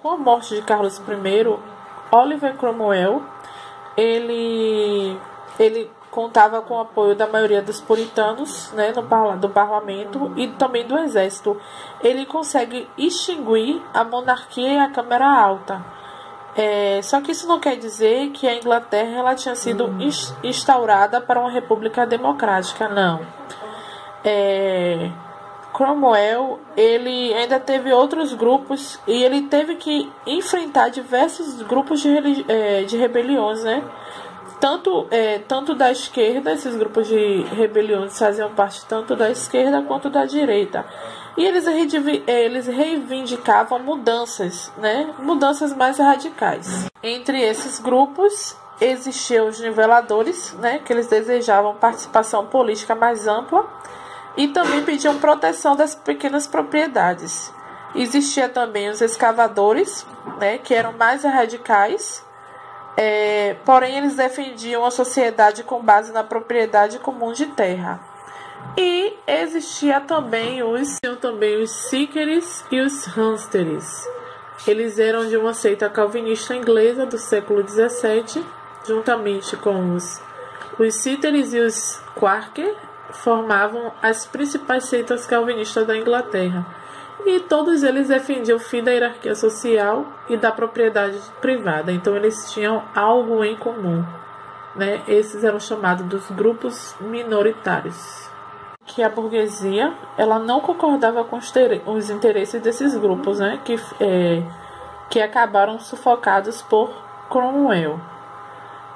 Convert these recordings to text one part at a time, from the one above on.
Com a morte de Carlos I, Oliver Cromwell ele contava com o apoio da maioria dos puritanos, né, do parlamento e também do exército. Ele consegue extinguir a monarquia e a Câmara Alta. Só que isso não quer dizer que a Inglaterra ela tinha sido instaurada para uma república democrática, não. Cromwell ele ainda teve outros grupos e ele teve que enfrentar diversos grupos de rebeliões, né? Tanto da esquerda, esses grupos de rebeliões faziam parte tanto da esquerda quanto da direita. E eles reivindicavam mudanças, né? Mudanças mais radicais. Entre esses grupos existiam os niveladores, né? Que eles desejavam participação política mais ampla e também pediam proteção das pequenas propriedades. Existia também os escavadores, né? Que eram mais radicais. Porém, eles defendiam a sociedade com base na propriedade comum de terra. E existia também os Seekers e os Hamsters. Eles eram de uma seita calvinista inglesa do século XVII, juntamente com os Seekers e os Quaker, formavam as principais seitas calvinistas da Inglaterra. E todos eles defendiam o fim da hierarquia social e da propriedade privada. Então eles tinham algo em comum, né? Esses eram chamados dos grupos minoritários. Que a burguesia ela não concordava com os interesses desses grupos, né? Que acabaram sufocados por Cromwell,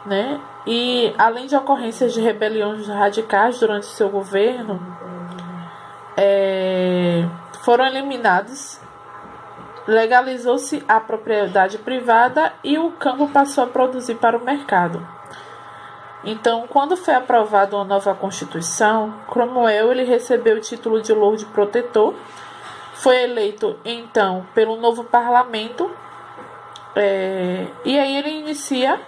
né? E além de ocorrências de rebeliões radicais durante seu governo, foram eliminados, legalizou-se a propriedade privada e o campo passou a produzir para o mercado. Então, quando foi aprovada uma nova Constituição, Cromwell ele recebeu o título de Lord Protetor, foi eleito então pelo novo parlamento, e aí ele inicia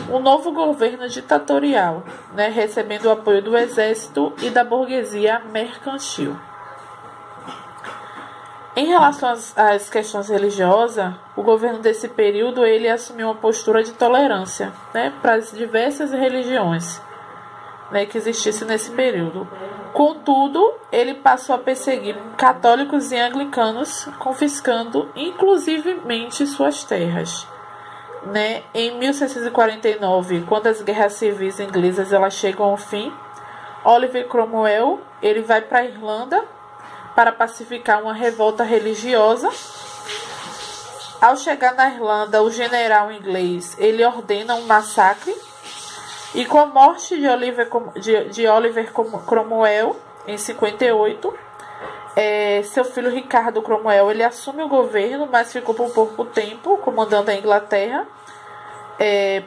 um novo governo ditatorial, né, recebendo o apoio do exército e da burguesia mercantil. Em relação às questões religiosas, o governo desse período ele assumiu uma postura de tolerância, né, para as diversas religiões, né, que existissem nesse período. Contudo, ele passou a perseguir católicos e anglicanos, confiscando inclusivemente suas terras. Né? Em 1649, quando as guerras civis inglesas elas chegam ao fim, Oliver Cromwell ele vai para a Irlanda para pacificar uma revolta religiosa. Ao chegar na Irlanda, o general inglês ele ordena um massacre e com a morte de Oliver Cromwell em 58, seu filho Ricardo Cromwell ele assume o governo, mas ficou por pouco tempo comandando a Inglaterra,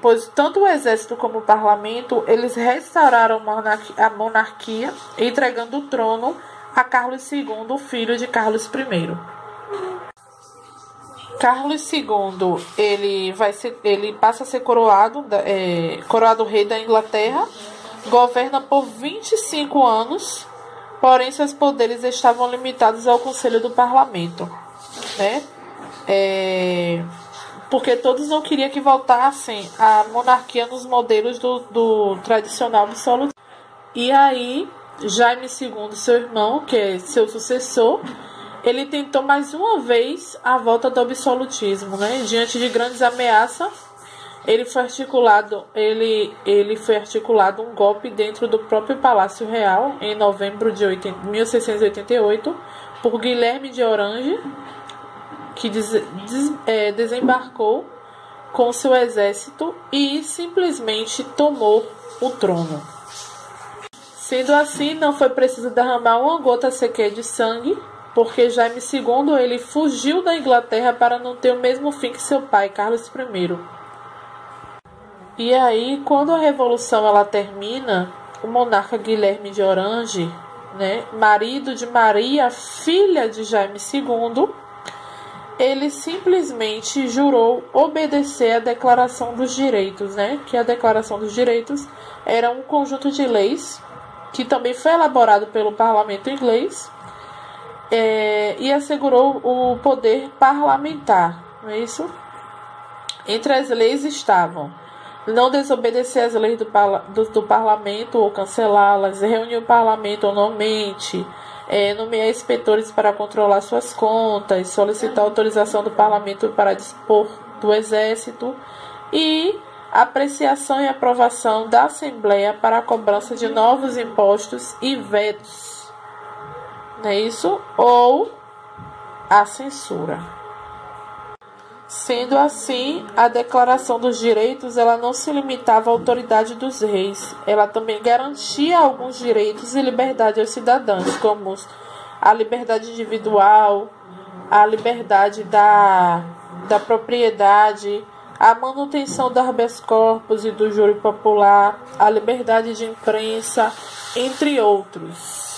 pois tanto o exército como o parlamento eles restauraram a monarquia, entregando o trono a Carlos II, filho de Carlos I. Carlos II ele passa a ser coroado rei da Inglaterra, governa por 25 anos, porém seus poderes estavam limitados ao Conselho do Parlamento, né? Porque todos não queriam que voltassem a monarquia nos modelos do tradicional absolutismo. E aí Jaime II, seu irmão, que é seu sucessor, ele tentou mais uma vez a volta do absolutismo, né? Diante de grandes ameaças, ele foi articulado um golpe dentro do próprio Palácio Real em novembro de 1688 por Guilherme de Orange, que desembarcou com seu exército e simplesmente tomou o trono. Sendo assim, não foi preciso derramar uma gota sequer de sangue, porque Jaime II ele fugiu da Inglaterra para não ter o mesmo fim que seu pai, Carlos I. E aí, quando a Revolução ela termina, o monarca Guilherme de Orange, né, marido de Maria, filha de Jaime II, ele simplesmente jurou obedecer à Declaração dos Direitos, né, que a Declaração dos Direitos era um conjunto de leis que também foi elaborado pelo parlamento inglês, e assegurou o poder parlamentar, não é isso? Entre as leis estavam não desobedecer às leis do parlamento ou cancelá-las, reunir o parlamento anualmente, nomear inspetores para controlar suas contas, solicitar autorização do parlamento para dispor do exército e apreciação e aprovação da Assembleia para a cobrança de novos impostos e vetos, não é isso? Ou a censura. Sendo assim, a Declaração dos Direitos ela não se limitava à autoridade dos reis, ela também garantia alguns direitos e liberdade aos cidadãos, como a liberdade individual, a liberdade da propriedade, a manutenção do habeas corpus e do júri popular, a liberdade de imprensa, entre outros.